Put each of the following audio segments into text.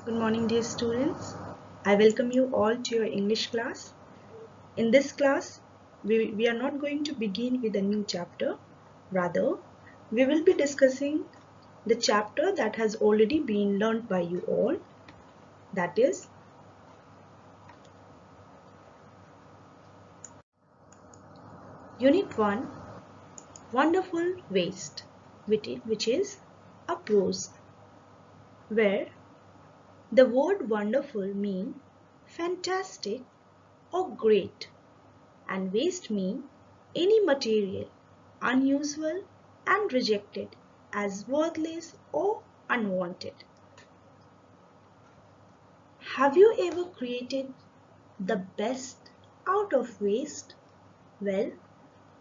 Good morning, dear students. I welcome you all to your English class. In this class, we are not going to begin with a new chapter. Rather, we will be discussing the chapter that has already been learned by you all. That is Unit 1, Wonderful Waste, which is a prose, where the word wonderful means fantastic or great, and waste mean any material unusual and rejected as worthless or unwanted. Have you ever created the best out of waste? Well,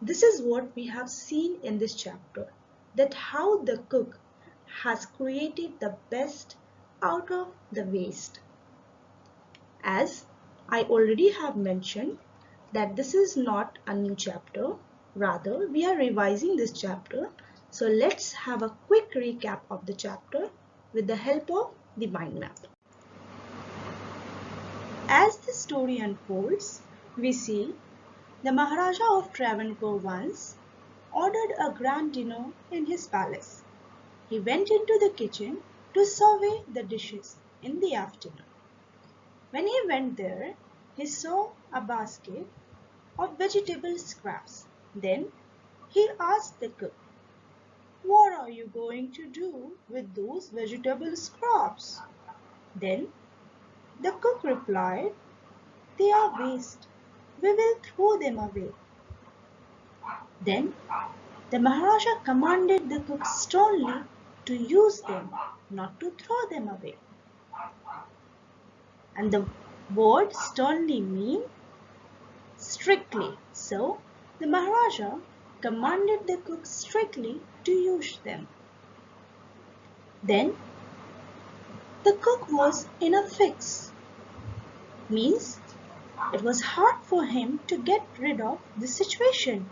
this is what we have seen in this chapter, that how the cook has created the best out of the waste. As I already have mentioned that this is not a new chapter, rather we are revising this chapter. So let's have a quick recap of the chapter with the help of the mind map. As the story unfolds, we see the Maharaja of Travancore once ordered a grand dinner in his palace. He went into the kitchen to survey the dishes in the afternoon. When he went there, he saw a basket of vegetable scraps. Then he asked the cook, "What are you going to do with those vegetable scraps?" Then the cook replied, "They are waste. We will throw them away." Then the Maharaja commanded the cook sternly to use them, not to throw them away. And the word sternly means strictly. So the Maharaja commanded the cook strictly to use them. Then the cook was in a fix. Means it was hard for him to get rid of the situation.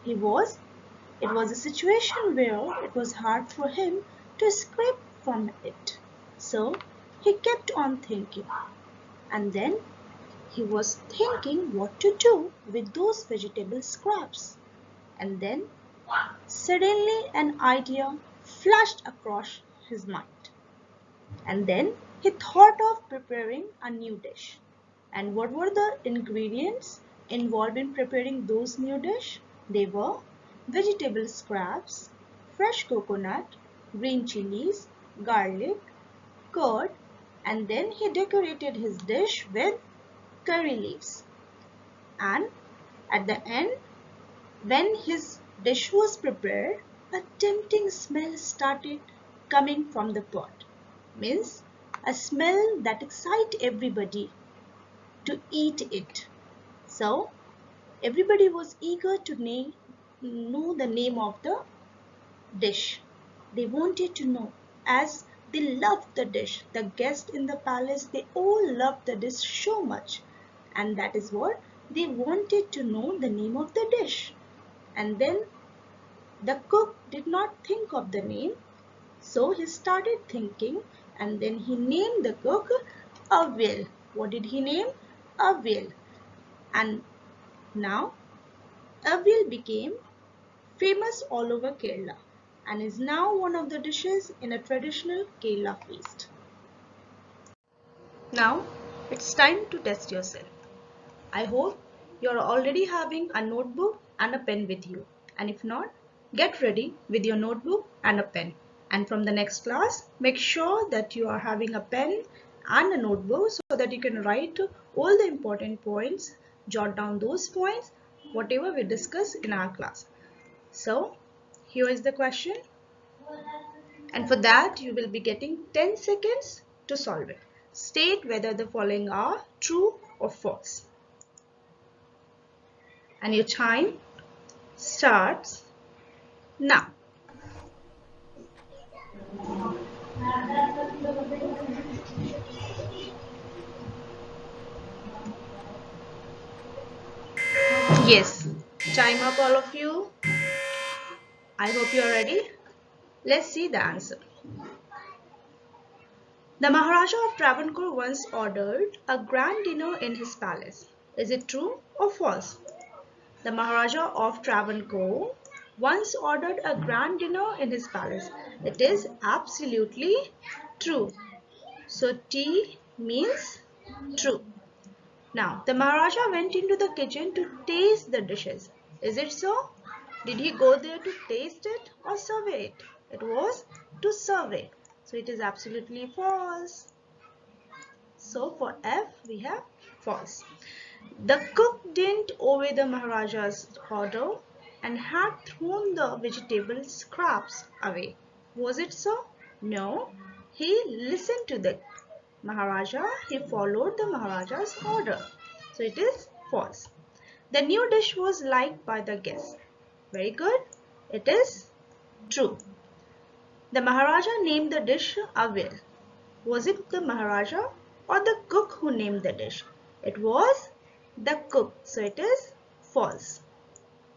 It was a situation where it was hard for him to escape from it. So he kept on thinking, and then he was thinking what to do with those vegetable scraps. And then suddenly an idea flashed across his mind. And then he thought of preparing a new dish. And what were the ingredients involved in preparing those new dish? They were vegetable scraps, fresh coconut, green chilies, garlic, curd, and then he decorated his dish with curry leaves. And at the end, when his dish was prepared, a tempting smell started coming from the pot. Means a smell that excites everybody to eat it. So everybody was eager to know the name of the dish. They wanted to know, as they loved the dish. The guests in the palace, they all loved the dish so much, and that is what they wanted to know the name of the dish. And then the cook did not think of the name, so he started thinking, and then he named the cook a whale. What did he name? A whale. And now a whale became famous all over Kerala and is now one of the dishes in a traditional Kerala feast. Now it's time to test yourself. I hope you're already having a notebook and a pen with you. And if not, get ready with your notebook and a pen. And from the next class, make sure that you are having a pen and a notebook so that you can write all the important points, jot down those points, whatever we discuss in our class. So, here is the question. And for that, you will be getting 10 seconds to solve it. State whether the following are true or false. And your time starts now. Yes, time up all of you. I hope you are ready. Let's see the answer. The Maharaja of Travancore once ordered a grand dinner in his palace. Is it true or false? The Maharaja of Travancore once ordered a grand dinner in his palace. It is absolutely true. So T means true. Now, the Maharaja went into the kitchen to taste the dishes. Is it so? Did he go there to taste it or survey it? It was to survey. So it is absolutely false. So for F, we have false. The cook didn't obey the Maharaja's order and had thrown the vegetable scraps away. Was it so? No. He listened to the Maharaja. He followed the Maharaja's order. So it is false. The new dish was liked by the guests. Very good. It is true. The Maharaja named the dish Avil. Was it the Maharaja or the cook who named the dish? It was the cook. So it is false.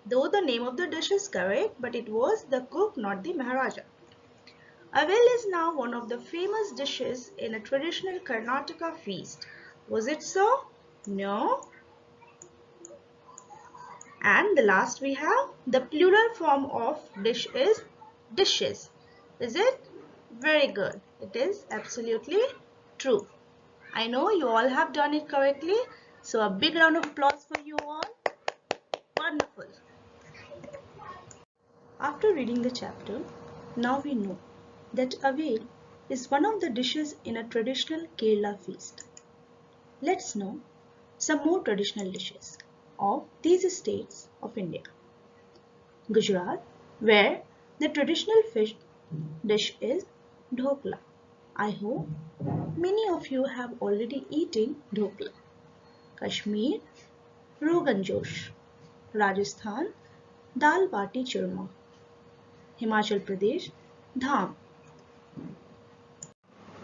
Though the name of the dish is correct, but it was the cook, not the Maharaja. Avel is now one of the famous dishes in a traditional Karnataka feast. Was it so? No. And the last we have the plural form of dish is dishes. Is it? Very good. It is absolutely true. I know you all have done it correctly. So a big round of applause for you all. Wonderful. After reading the chapter, now we know that Avel is one of the dishes in a traditional Kerala feast. Let's know some more traditional dishes of these states of India. Gujarat, where the traditional fish dish is dhokla. I hope many of you have already eaten dhokla. Kashmir, Rogan Josh. Rajasthan, Dal Bati Churma. Himachal Pradesh, Dham.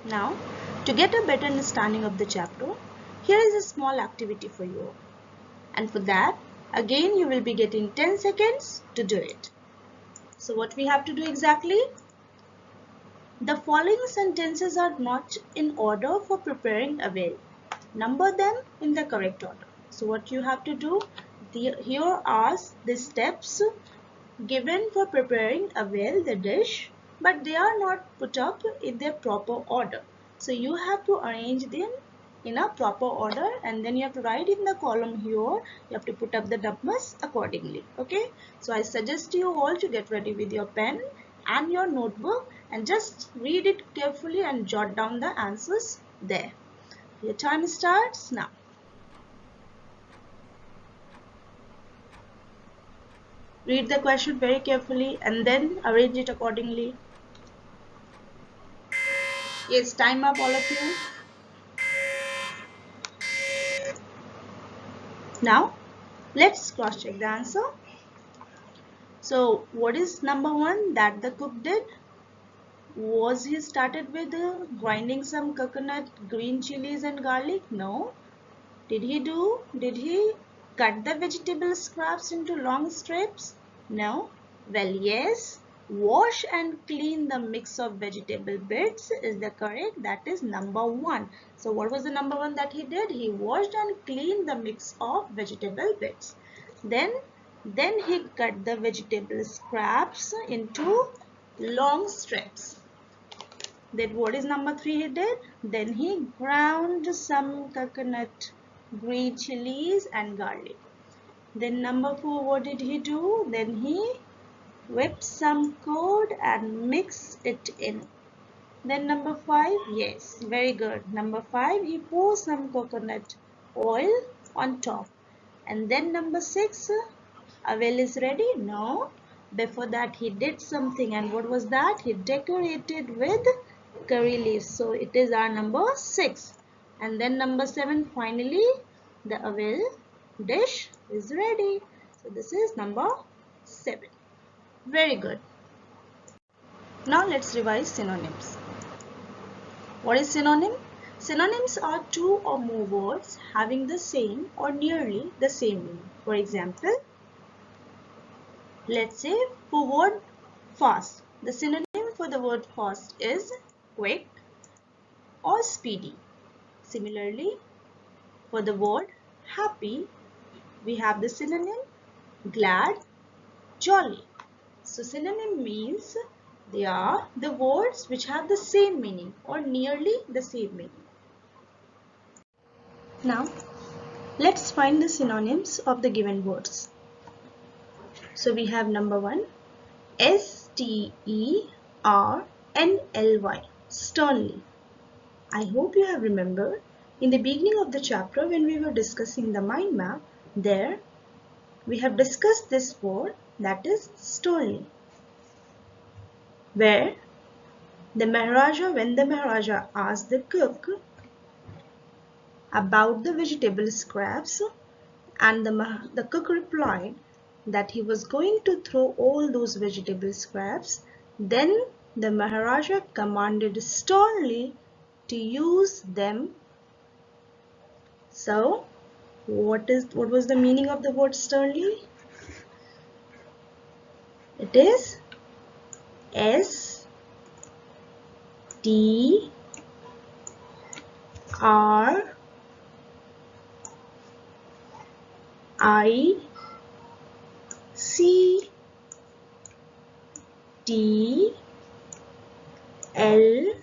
Now, to get a better understanding of the chapter, here is a small activity for you. And for that, again you will be getting 10 seconds to do it. So what we have to do exactly? The following sentences are not in order for preparing Avel. Number them in the correct order. So what you have to do, here are the steps given for preparing Avel, the dish, but they are not put up in their proper order. So you have to arrange them in a proper order and then you have to write in the column here. You have to put up the numbers accordingly. Okay. So I suggest you all to get ready with your pen and your notebook and just read it carefully and jot down the answers there. Your time starts now. Read the question very carefully and then arrange it accordingly. Yes, time up all of you. Now, let's cross check the answer. So, what is number one that the cook did? Was he started with grinding some coconut, green chilies and garlic? No. Did he cut the vegetable scraps into long strips? No. Well, yes. Wash and clean the mix of vegetable bits is the correct. That is number one. So what was the number one that he did? He washed and cleaned the mix of vegetable bits. Then he cut the vegetable scraps into long strips. Then what is number three he did? Then he ground some coconut, green chilies and garlic. Then number four, what did he do? Then he whipped some curd and mix it in. Then number five, yes, very good. Number five, he poured some coconut oil on top. And then number six, Avel is ready? No. Before that, he did something. And what was that? He decorated with curry leaves. So it is our number six. And then number seven, finally, the Avel dish is ready. So this is number seven. Very good. Now let's revise synonyms. What is synonym? Synonyms are two or more words having the same or nearly the same meaning. For example, let's say for word fast, the synonym for the word fast is quick, or speedy. Similarly, for the word happy, we have the synonym glad, jolly. So synonym means they are the words which have the same meaning or nearly the same meaning. Now, let's find the synonyms of the given words. So we have number 1, sternly, sternly. I hope you have remembered in the beginning of the chapter when we were discussing the mind map, there we have discussed this word, that is sternly, where when the Maharaja asked the cook about the vegetable scraps, and the cook replied that he was going to throw all those vegetable scraps, then the Maharaja commanded sternly to use them. So, what was the meaning of the word sternly? It is S T R I C T L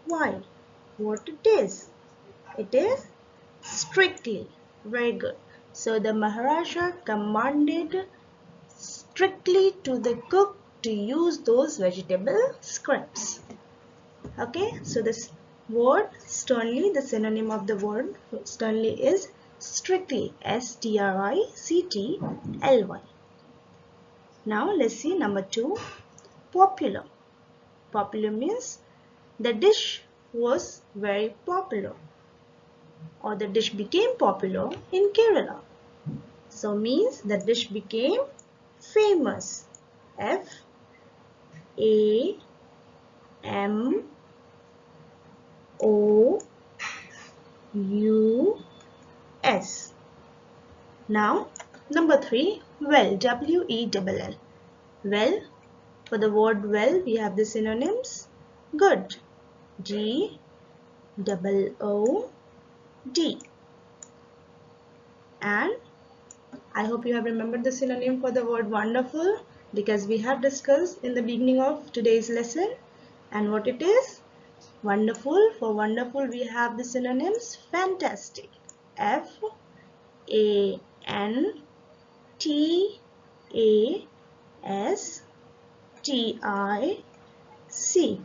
Y. What it is? It is strictly. Very good. So the Maharaja commanded strictly to the cook to use those vegetable scraps. Okay, so this word sternly, the synonym of the word sternly is strictly, strictly. Now let's see number 2, popular. Popular means the dish was very popular, or the dish became popular in Kerala. So means the dish became famous. Famous. Now number 3, well, WELL. Well, for the word well we have the synonyms good, GOOD, and I hope you have remembered the synonym for the word wonderful, because we have discussed in the beginning of today's lesson. And what it is? Wonderful. For wonderful we have the synonyms fantastic, FANTASTIC,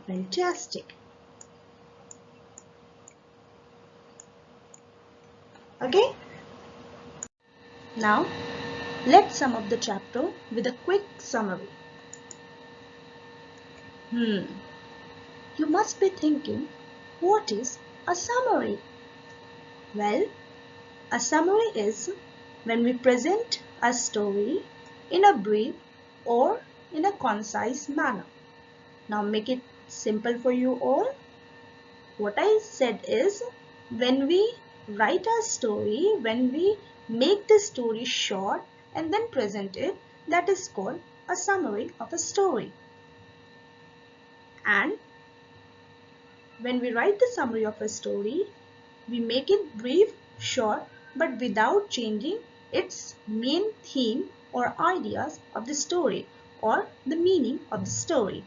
fantastic. Okay. Now let's sum up the chapter with a quick summary. You must be thinking, what is a summary? Well, a summary is when we present a story in a brief or in a concise manner. Now make it simple for you all. What I said is, when we write a story, when we make the story short and then present it, that is called a summary of a story. And when we write the summary of a story, we make it brief, short, but without changing its main theme or ideas of the story or the meaning of the story.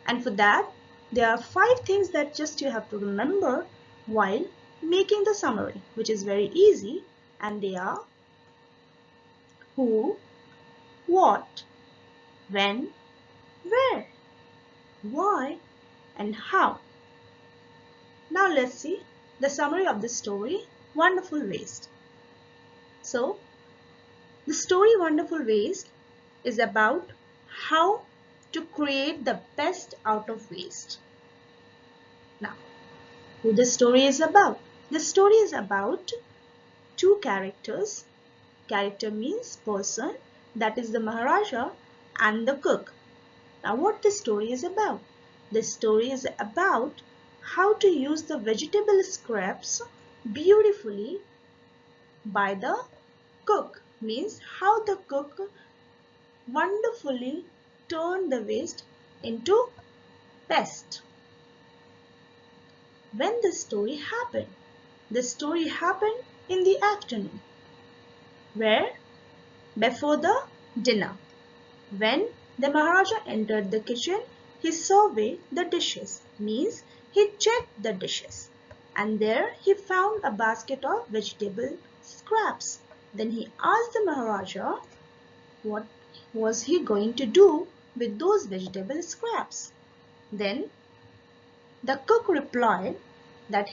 And for that, there are 5 things that just you have to remember while making the summary, which is very easy, and they are who, what, when, where, why, and how. Now let's see the summary of the story, Wonderful Waste. So, the story Wonderful Waste is about how to create the best out of waste. Now, who the story is about? The story is about 2 characters. Character means person, that is the Maharaja and the cook. Now, what the story is about? The story is about how to use the vegetable scraps beautifully by the cook. Means how the cook wonderfully turned the waste into best. when the story happened? The story happened in the afternoon. Where? Before the dinner. When the Maharaja entered the kitchen, he surveyed the dishes, means he checked the dishes. And there he found a basket of vegetable scraps. Then he asked the Maharaja what was he going to do with those vegetable scraps. Then the cook replied that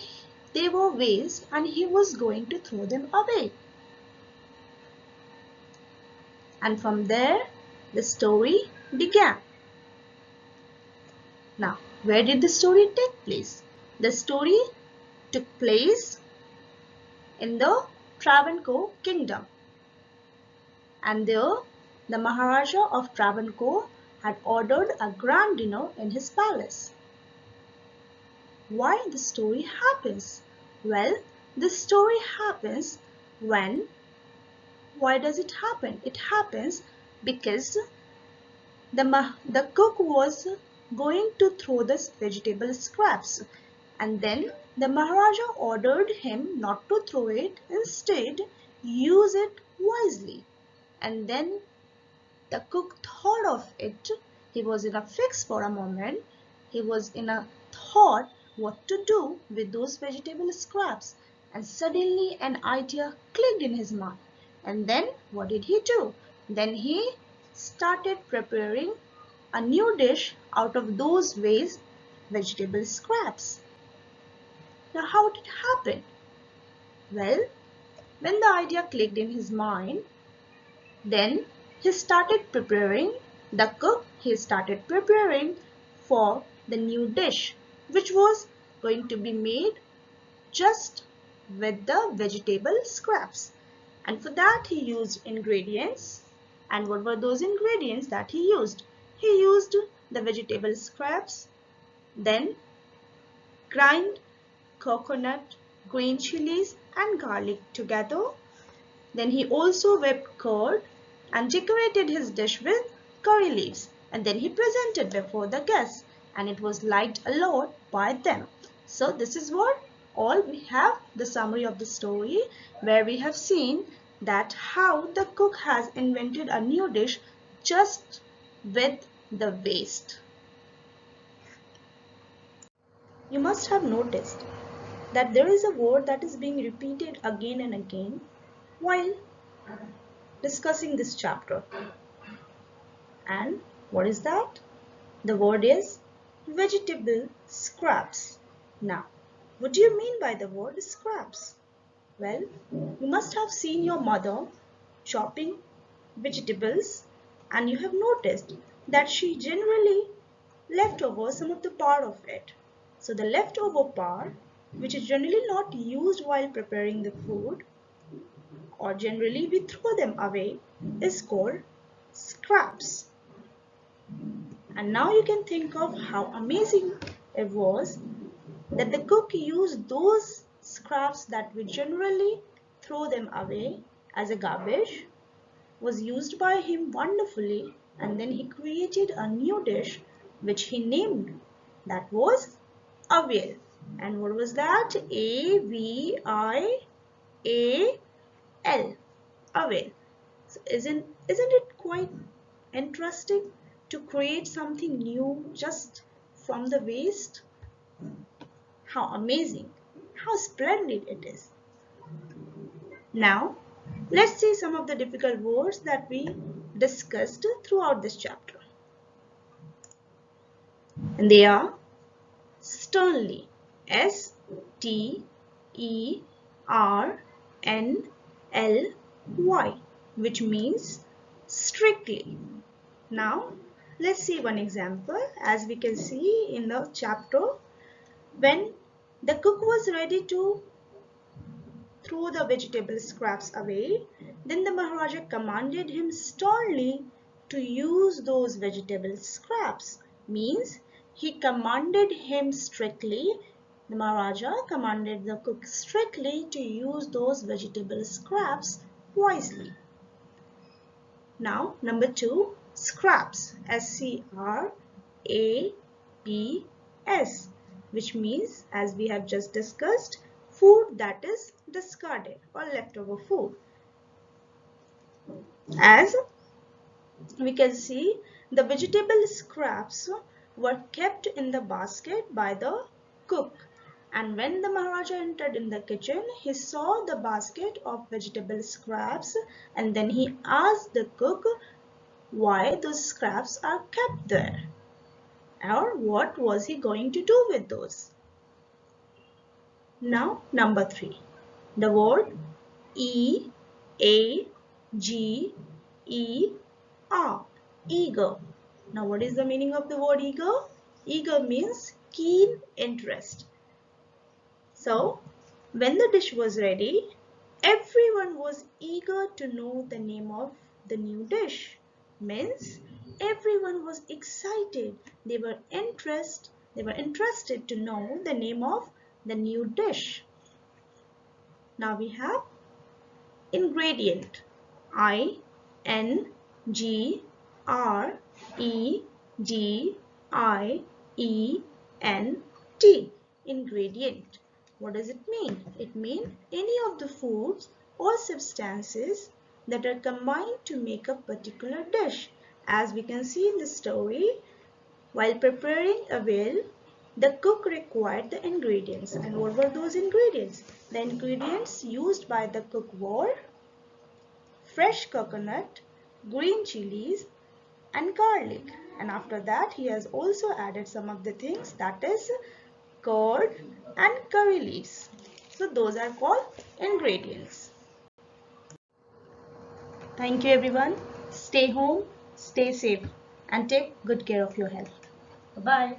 they were waste and he was going to throw them away. And from there, the story began. Now, where did the story take place? The story took place in the Travancore kingdom. And there, the Maharaja of Travancore had ordered a grand dinner in his palace. Why the story happens? Well, the story happens when, why does it happen? It happens because the cook was going to throw the vegetable scraps, and then the Maharaja ordered him not to throw it, instead use it wisely. And then the cook thought of it. He was in a fix for a moment. He was in a thought what to do with those vegetable scraps. And suddenly an idea clicked in his mind. And then what did he do? Then he started preparing a new dish out of those waste vegetable scraps. Now how did it happen? Well, when the idea clicked in his mind, then he started preparing, the cook, he started preparing for the new dish, which was going to be made just with the vegetable scraps. And for that he used ingredients. And what were those ingredients that he used? He used the vegetable scraps, then grind coconut, green chilies and garlic together. Then he also whipped curd and decorated his dish with curry leaves, and then he presented before the guests, and it was liked a lot by them. So this is what all we have, the summary of the story, where we have seen that how the cook has invented a new dish just with the waste. You must have noticed that there is a word that is being repeated again and again while discussing this chapter. And what is that? The word is vegetable scraps. Now, what do you mean by the word scraps? Well, you must have seen your mother chopping vegetables, and you have noticed that she generally left over some of the part of it. So the leftover part, which is generally not used while preparing the food, or generally we throw them away, is called scraps. And now you can think of how amazing it was that the cook used those scraps that we generally throw them away as a garbage, was used by him wonderfully, and then he created a new dish which he named, that was avial. And what was that? Avial. Avial. So isn't it quite interesting to create something new just from the waste? How amazing, how splendid it is. Now, let's see some of the difficult words that we discussed throughout this chapter. And they are sternly, Sternly, which means strictly. Now, let's see one example. As we can see in the chapter, when the cook was ready to throw the vegetable scraps away, then the Maharaja commanded him sternly to use those vegetable scraps. Means he commanded him strictly, the Maharaja commanded the cook strictly to use those vegetable scraps wisely. Now, number 2, scraps, S-C-R-A-P-S. which means, as we have just discussed, food that is discarded or leftover food. As we can see, the vegetable scraps were kept in the basket by the cook, and when the Maharaja entered in the kitchen, he saw the basket of vegetable scraps, and then he asked the cook why those scraps are kept there, or what was he going to do with those. Now number 3, the word E A G E R, eager. Now what is the meaning of the word eager? Eager means keen interest. So when the dish was ready, everyone was eager to know the name of the new dish. Means everyone was excited. They were interested to know the name of the new dish. Now we have ingredient. INGREDIENT. Ingredient. What does it mean? It means any of the foods or substances that are combined to make a particular dish. As we can see in the story, while preparing a meal, the cook required the ingredients. And what were those ingredients? The ingredients used by the cook were fresh coconut, green chilies and garlic. And after that he has also added some of the things, that is curd and curry leaves. So those are called ingredients. Thank you everyone. Stay home, stay safe and take good care of your health. Bye-bye.